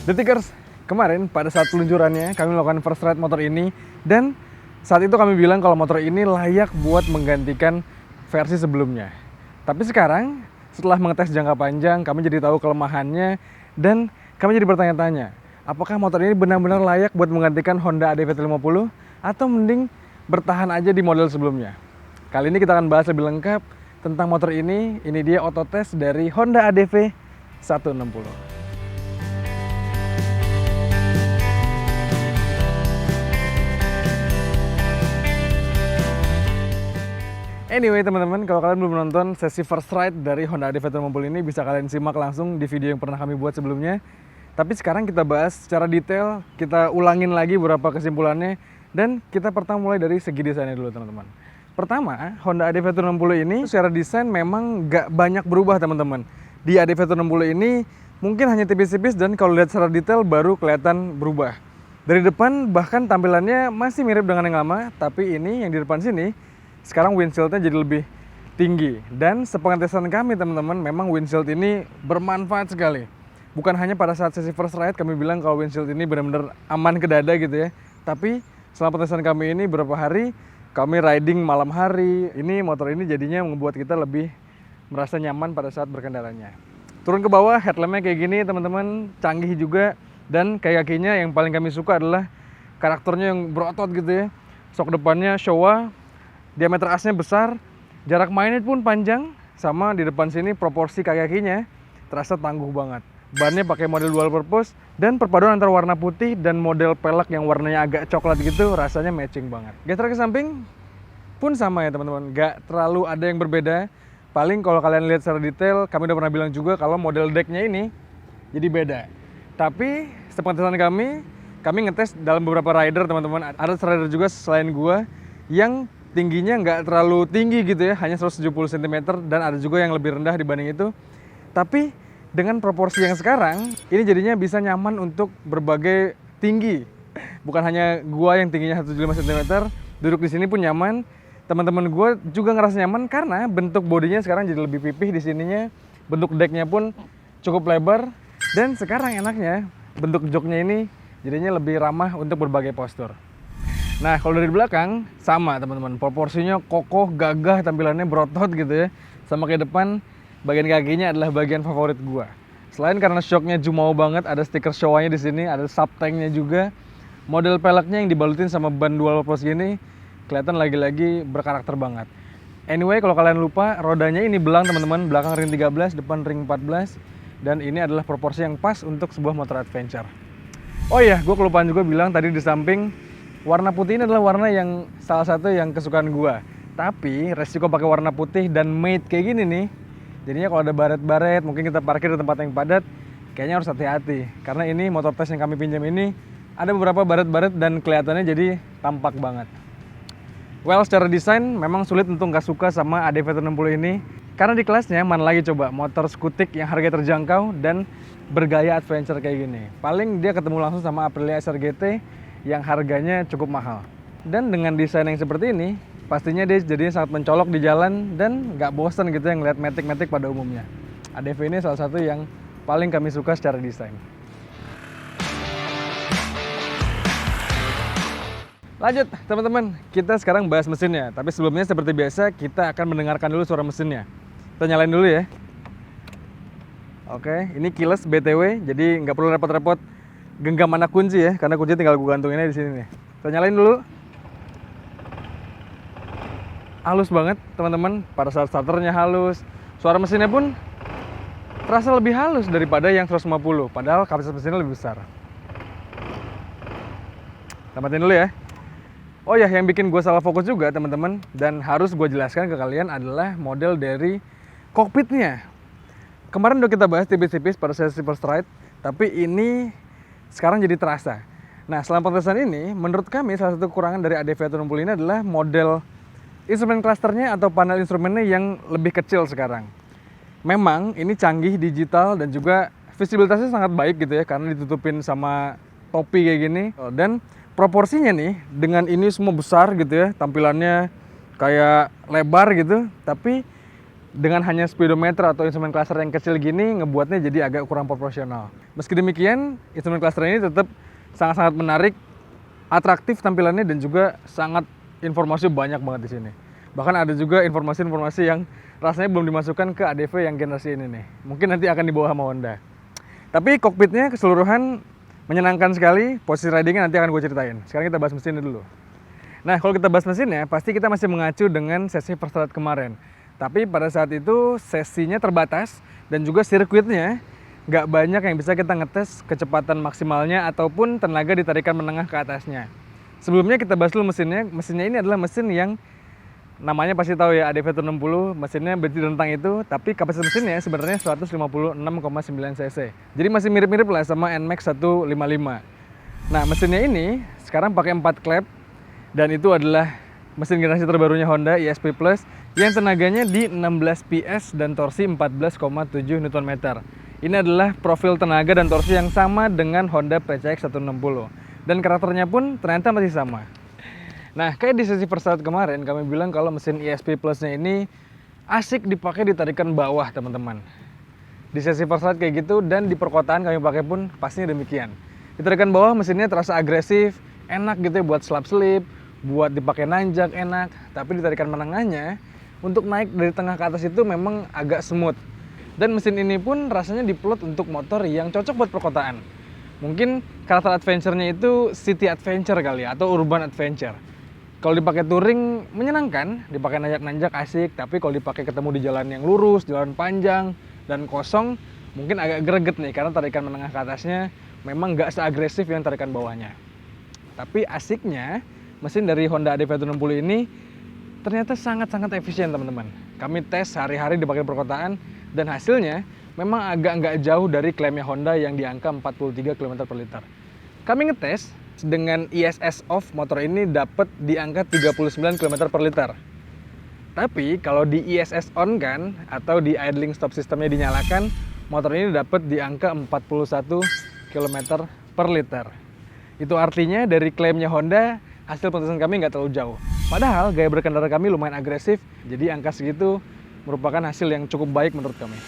Detikers, kemarin pada saat peluncurannya kami melakukan first ride motor ini dan saat itu kami bilang kalau motor ini layak buat menggantikan versi sebelumnya. Tapi sekarang setelah mengetes jangka panjang kami jadi tahu kelemahannya dan kami jadi bertanya-tanya, apakah motor ini benar-benar layak buat menggantikan Honda ADV 150 atau mending bertahan aja di model sebelumnya. Kali ini kita akan bahas lebih lengkap tentang motor ini dia autotest dari Honda ADV 160. Anyway teman-teman, kalau kalian belum nonton sesi first ride dari Honda ADV 150 ini bisa kalian simak langsung di video yang pernah kami buat sebelumnya. Tapi sekarang kita bahas secara detail, kita ulangin lagi beberapa kesimpulannya dan kita pertama mulai dari segi desainnya dulu teman-teman. Pertama, Honda ADV 160 ini secara desain memang nggak banyak berubah teman-teman. Di ADV 160 ini mungkin hanya tipis-tipis dan kalau lihat secara detail baru kelihatan berubah. Dari depan bahkan tampilannya masih mirip dengan yang lama, tapi ini yang di depan sini sekarang windshieldnya jadi lebih tinggi. Dan sepengetesan kami teman-teman, memang windshield ini bermanfaat sekali. Bukan hanya pada saat sesi first ride kami bilang kalau windshield ini benar-benar aman ke dada gitu ya. Tapi selama pengetesan kami ini beberapa hari, kami riding malam hari, ini motor ini jadinya membuat kita lebih merasa nyaman pada saat berkendaranya. Turun ke bawah, headlampnya kayak gini teman-teman, canggih juga. Dan kakinya yang paling kami suka adalah karakternya yang berotot gitu ya. Sok depannya Showa, diameter asnya besar, jarak mainnya pun panjang, sama di depan sini proporsi kakinya terasa tangguh banget. Bannya pakai model dual purpose dan perpaduan antara warna putih dan model pelek yang warnanya agak coklat gitu rasanya matching banget. Geser ke samping pun sama ya teman-teman, nggak terlalu ada yang berbeda. Paling kalau kalian lihat secara detail, kami udah pernah bilang juga kalau model decknya ini jadi beda. Tapi sepengetesan kami ngetes dalam beberapa rider teman-teman. Ada rider juga selain gua yang tingginya nggak terlalu tinggi gitu ya, hanya 170 cm dan ada juga yang lebih rendah dibanding itu. Tapi dengan proporsi yang sekarang, ini jadinya bisa nyaman untuk berbagai tinggi. Bukan hanya gua yang tingginya 175 cm, duduk di sini pun nyaman. Teman-teman gua juga ngerasa nyaman karena bentuk bodinya sekarang jadi lebih pipih di sininya. Bentuk decknya pun cukup lebar dan sekarang enaknya bentuk joknya ini jadinya lebih ramah untuk berbagai postur. Nah, kalau dari belakang sama teman-teman, proporsinya kokoh, gagah, tampilannya berotot gitu ya. Sama kayak depan, bagian kakinya adalah bagian favorit gua. Selain karena shocknya jumau banget, ada stiker Showa-nya di sini, ada subtanknya juga. Model peleknya yang dibalutin sama ban dual purpose gini, kelihatan lagi-lagi berkarakter banget. Anyway, kalau kalian lupa, rodanya ini belang teman-teman, belakang ring 13, depan ring 14, dan ini adalah proporsi yang pas untuk sebuah motor adventure. Oh iya, gue kelupaan juga bilang tadi di samping, warna putih ini adalah warna yang salah satu yang kesukaan gua. Tapi resiko pakai warna putih dan matte kayak gini nih, jadinya kalau ada baret-baret, mungkin kita parkir di tempat yang padat, kayaknya harus hati-hati. Karena ini motor tes yang kami pinjam ini ada beberapa baret-baret dan kelihatannya jadi tampak banget. Well, secara desain memang sulit untuk nggak suka sama ADV 160 ini. Karena di kelasnya mana lagi coba motor skutik yang harga terjangkau dan bergaya adventure kayak gini. Paling dia ketemu langsung sama Aprilia SR GT yang harganya cukup mahal. Dan dengan desain yang seperti ini, pastinya dia jadinya sangat mencolok di jalan dan nggak bosan gitu yang ngeliat matic-matic pada umumnya. ADV ini salah satu yang paling kami suka secara desain. Lanjut teman-teman, kita sekarang bahas mesinnya. Tapi sebelumnya seperti biasa kita akan mendengarkan dulu suara mesinnya. Kita nyalain dulu ya. Oke, ini keyless BTW, jadi nggak perlu repot-repot genggam mana kunci ya, karena kunci tinggal gue gantunginnya di sini nih. Kita nyalain dulu. Halus banget teman-teman, pada saat starternya halus. Suara mesinnya pun terasa lebih halus daripada yang 150, padahal kapasitas mesinnya lebih besar. Tamatin dulu ya. Oh ya, yang bikin gue salah fokus juga teman-teman, dan harus gue jelaskan ke kalian adalah model dari kokpitnya. Kemarin udah kita bahas tipis-tipis pada sesi first ride, tapi ini sekarang jadi terasa. Nah, selama pengetesan ini, menurut kami salah satu kekurangan dari ADV160 ini adalah model instrumen clusternya atau panel instrumennya yang lebih kecil sekarang. Memang ini canggih digital dan juga visibilitasnya sangat baik gitu ya, karena ditutupin sama topi kayak gini. Dan proporsinya nih, dengan ini semua besar gitu ya, tampilannya kayak lebar gitu, tapi dengan hanya speedometer atau instrumen cluster yang kecil gini, ngebuatnya jadi agak kurang proporsional. Meski demikian, instrumen cluster ini tetap sangat-sangat menarik, atraktif tampilannya, dan juga sangat informasi banyak banget di sini. Bahkan ada juga informasi-informasi yang rasanya belum dimasukkan ke ADV yang generasi ini nih. Mungkin nanti akan dibawa sama Honda. Tapi kokpitnya keseluruhan menyenangkan sekali, posisi ridingnya nanti akan gue ceritain. Sekarang kita bahas mesinnya dulu. Nah, kalau kita bahas mesinnya, pasti kita masih mengacu dengan sesi first ride kemarin. Tapi pada saat itu sesinya terbatas dan juga sirkuitnya nggak banyak yang bisa kita ngetes kecepatan maksimalnya ataupun tenaga ditarikan menengah ke atasnya. Sebelumnya kita bahas dulu mesinnya. Mesinnya ini adalah mesin yang namanya pasti tahu ya, ADV160, mesinnya berarti rentang itu, tapi kapasitas mesinnya sebenarnya 156,9 cc. Jadi masih mirip-mirip lah sama NMAX 155. Nah, mesinnya ini sekarang pakai 4 klep dan itu adalah mesin generasi terbarunya Honda ESP Plus yang tenaganya di 16 PS dan torsi 14,7 Nm. Ini adalah profil tenaga dan torsi yang sama dengan Honda PCX 160 dan karakternya pun ternyata masih sama. Nah, kayak di sesi first ride kemarin kami bilang kalau mesin ESP Plus-nya ini asik dipakai di tarikan bawah, teman-teman. Di sesi first ride kayak gitu, dan di perkotaan kami pakai pun pastinya demikian. Di tarikan bawah mesinnya terasa agresif, enak gitu ya buat slap slip, buat dipakai nanjak enak, tapi di tarikan menengahnya untuk naik dari tengah ke atas itu memang agak smooth. Dan mesin ini pun rasanya diplot untuk motor yang cocok buat perkotaan. Mungkin karakter adventure-nya itu city adventure kali ya, atau urban adventure. Kalau dipakai touring menyenangkan, dipakai nanjak-nanjak asik, tapi kalau dipakai ketemu di jalan yang lurus, jalan panjang dan kosong, mungkin agak greget nih karena tarikan menengah ke atasnya memang nggak seagresif yang tarikan bawahnya. Tapi asiknya, mesin dari Honda ADV160 ini ternyata sangat-sangat efisien, teman-teman. Kami tes sehari-hari dipakai perkotaan dan hasilnya memang agak nggak jauh dari klaimnya Honda yang di angka 43 km per liter. Kami ngetes dengan ISS off, motor ini dapat di angka 39 km per liter. Tapi kalau di ISS on kan, atau di idling stop sistemnya dinyalakan, motor ini dapat di angka 41 km per liter. Itu artinya dari klaimnya Honda, hasil pengetesan kami nggak terlalu jauh. Padahal gaya berkendara kami lumayan agresif, jadi angka segitu merupakan hasil yang cukup baik menurut kami.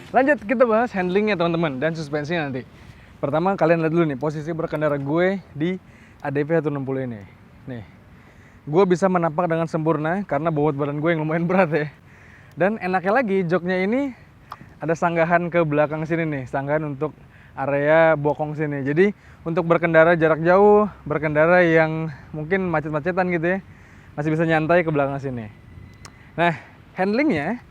Lanjut kita bahas handlingnya teman-teman dan suspensinya nanti. Pertama kalian lihat dulu nih posisi berkendara gue di ADV160 ini. Nih, gue bisa menapak dengan sempurna karena bobot badan gue yang lumayan berat ya. Dan enaknya lagi joknya ini ada sanggahan ke belakang sini nih, sanggahan untuk area bokong sini. Jadi untuk berkendara jarak jauh, berkendara yang mungkin macet-macetan gitu ya, masih bisa nyantai ke belakang sini. Nah, handlingnya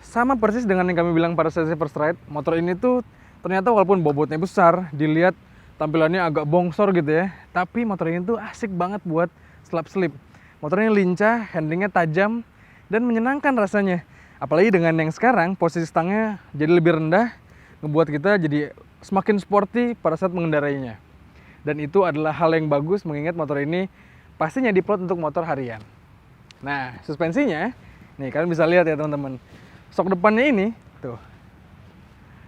sama persis dengan yang kami bilang pada sesi first ride. Motor ini tuh ternyata walaupun bobotnya besar, dilihat tampilannya agak bongsor gitu ya, tapi motor ini tuh asik banget buat slap slip. Motornya lincah, handlingnya tajam, dan menyenangkan rasanya. Apalagi dengan yang sekarang, posisi stangnya jadi lebih rendah, ngebuat kita jadi semakin sporty pada saat mengendarainya. Dan itu adalah hal yang bagus mengingat motor ini pastinya diplot untuk motor harian. Nah, suspensinya, nih kalian bisa lihat ya teman-teman. Sok depannya ini, tuh,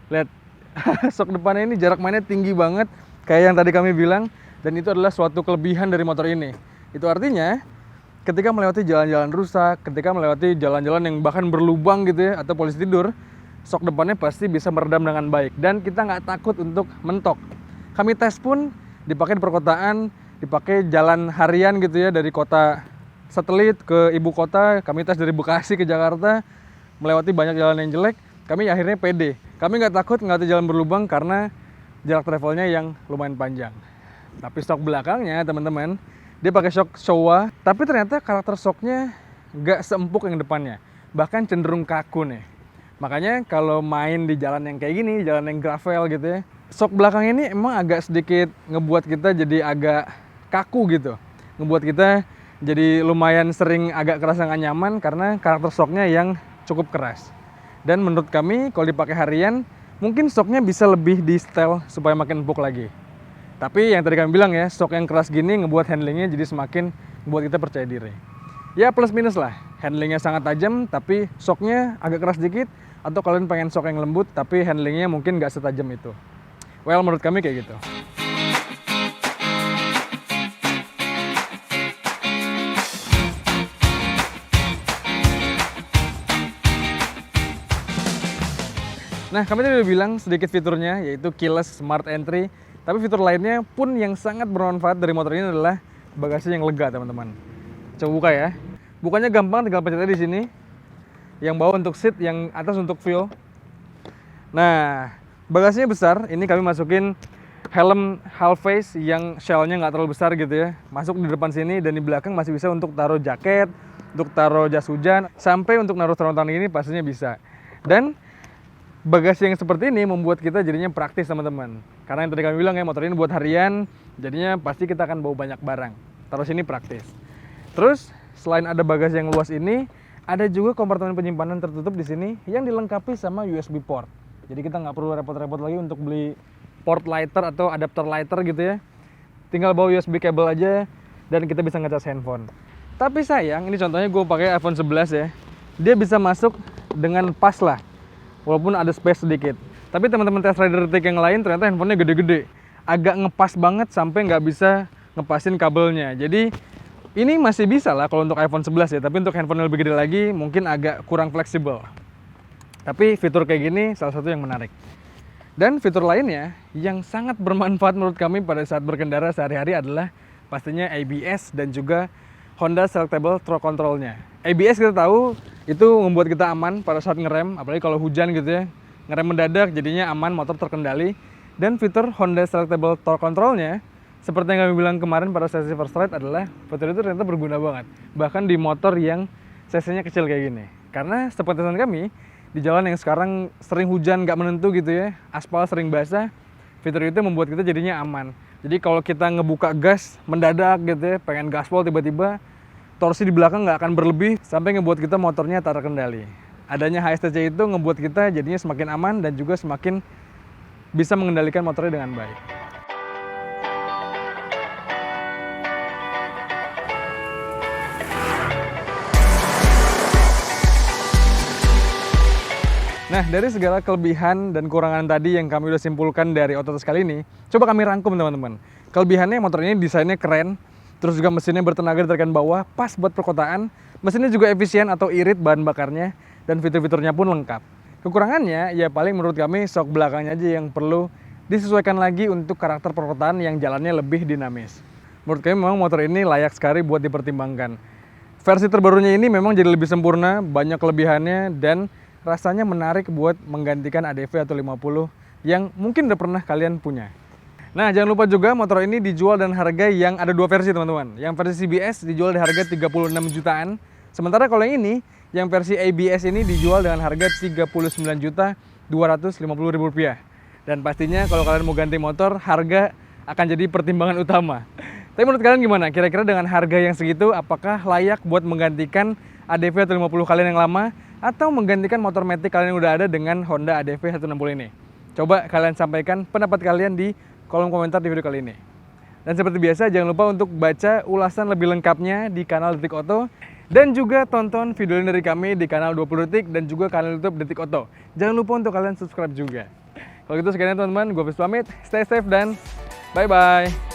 lihat, sok depannya ini jarak mainnya tinggi banget, kayak yang tadi kami bilang, dan itu adalah suatu kelebihan dari motor ini. Itu artinya, ketika melewati jalan-jalan rusak, ketika melewati jalan-jalan yang bahkan berlubang gitu ya, atau polisi tidur, sok depannya pasti bisa meredam dengan baik, dan kita nggak takut untuk mentok. Kami tes pun dipakai di perkotaan, dipakai jalan harian gitu ya, dari kota satelit ke ibu kota, kami tes dari Bekasi ke Jakarta, melewati banyak jalan yang jelek, kami akhirnya pede. Kami nggak takut melewati jalan berlubang karena jarak travelnya yang lumayan panjang. Tapi stok belakangnya teman-teman, dia pakai shock Showa, tapi ternyata karakter shocknya nggak seempuk yang depannya, bahkan cenderung kaku nih. Makanya kalau main di jalan yang kayak gini, jalan yang gravel gitu ya, sok belakang ini emang agak sedikit ngebuat kita jadi agak kaku gitu. Ngebuat kita jadi lumayan sering agak kerasa nggak nyaman karena karakter soknya yang cukup keras. Dan menurut kami kalau dipakai harian, mungkin soknya bisa lebih di setel supaya makin empuk lagi. Tapi yang tadi kami bilang ya, sok yang keras gini ngebuat handlingnya jadi semakin membuat kita percaya diri. Ya plus minus lah, handlingnya sangat tajam tapi soknya agak keras dikit. Atau kalian pengen sok yang lembut tapi handlingnya mungkin nggak setajam itu. Well, menurut kami kayak gitu. Nah, kami tadi udah bilang sedikit fiturnya, yaitu keyless smart entry. Tapi fitur lainnya pun yang sangat bermanfaat dari motor ini adalah bagasi yang lega, teman-teman. Coba buka ya. Bukanya gampang, tinggal pencet aja di sini. Yang bawah untuk seat, yang atas untuk fuel. Nah, bagasinya besar. Ini kami masukin helm half face yang shell-nya nggak terlalu besar gitu ya. Masuk di depan sini dan di belakang masih bisa untuk taruh jaket, untuk taruh jas hujan, sampai untuk naruh sarung tangan ini pastinya bisa. Dan bagasi yang seperti ini membuat kita jadinya praktis, teman-teman. Karena yang tadi kami bilang ya, motor ini buat harian, jadinya pasti kita akan bawa banyak barang. Taruh sini praktis. Terus selain ada bagasi yang luas ini, ada juga kompartemen penyimpanan tertutup di sini yang dilengkapi sama USB port. Jadi kita nggak perlu repot-repot lagi untuk beli port lighter atau adapter lighter gitu ya. Tinggal bawa USB cable aja dan kita bisa ngecas handphone. Tapi sayang, ini contohnya gue pakai iPhone 11 ya. Dia bisa masuk dengan pas lah, walaupun ada space sedikit. Tapi teman-teman test rider detik yang lain ternyata handphonenya gede-gede. Agak ngepas banget sampai nggak bisa ngepasin kabelnya. Jadi ini masih bisa lah kalau untuk iPhone 11 ya. Tapi untuk handphone yang lebih gede lagi mungkin agak kurang fleksibel. Tapi fitur kayak gini salah satu yang menarik. Dan fitur lainnya yang sangat bermanfaat menurut kami pada saat berkendara sehari-hari adalah pastinya ABS dan juga Honda Selectable Throw Control-nya. ABS kita tahu itu membuat kita aman pada saat ngerem, apalagi kalau hujan gitu ya. Ngerem mendadak jadinya aman, motor terkendali. Dan fitur Honda Selectable Throw Control-nya, seperti yang kami bilang kemarin pada sesi first ride adalah fitur itu ternyata berguna banget. Bahkan di motor yang cc-nya kecil kayak gini. Karena sepengetahuan kami, di jalan yang sekarang sering hujan nggak menentu gitu ya, aspal sering basah, fitur itu membuat kita jadinya aman. Jadi kalau kita ngebuka gas mendadak gitu ya, pengen gaspol tiba-tiba, torsi di belakang nggak akan berlebih sampai ngebuat kita motornya tak terkendali. Adanya HSTC itu ngebuat kita jadinya semakin aman dan juga semakin bisa mengendalikan motornya dengan baik. Nah, dari segala kelebihan dan kekurangan tadi yang kami udah simpulkan dari Autotest kali ini, coba kami rangkum teman-teman. Kelebihannya motor ini desainnya keren, terus juga mesinnya bertenaga di tarikan bawah, pas buat perkotaan, mesinnya juga efisien atau irit bahan bakarnya, dan fitur-fiturnya pun lengkap. Kekurangannya, ya paling menurut kami sok belakangnya aja yang perlu disesuaikan lagi untuk karakter perkotaan yang jalannya lebih dinamis. Menurut kami memang motor ini layak sekali buat dipertimbangkan. Versi terbarunya ini memang jadi lebih sempurna, banyak kelebihannya, dan rasanya menarik buat menggantikan ADV atau 50 yang mungkin udah pernah kalian punya. Nah, jangan lupa juga motor ini dijual dan harga yang ada dua versi teman-teman. Yang versi CBS dijual di harga 36 jutaan. Sementara kalau yang ini, yang versi ABS ini dijual dengan harga 39.250.000 rupiah. Dan pastinya kalau kalian mau ganti motor, harga akan jadi pertimbangan utama. Tapi menurut kalian gimana? Kira-kira dengan harga yang segitu, apakah layak buat menggantikan ADV atau 50 kalian yang lama? Atau menggantikan motor matic kalian yang udah ada dengan Honda ADV 160 ini? Coba kalian sampaikan pendapat kalian di kolom komentar di video kali ini. Dan seperti biasa, jangan lupa untuk baca ulasan lebih lengkapnya di kanal Detik Auto. Dan juga tonton video ini dari kami di kanal 20 Detik dan juga kanal YouTube Detik Auto. Jangan lupa untuk kalian subscribe juga. Kalau gitu sekian teman-teman, gue Fis pamit, stay safe dan bye-bye.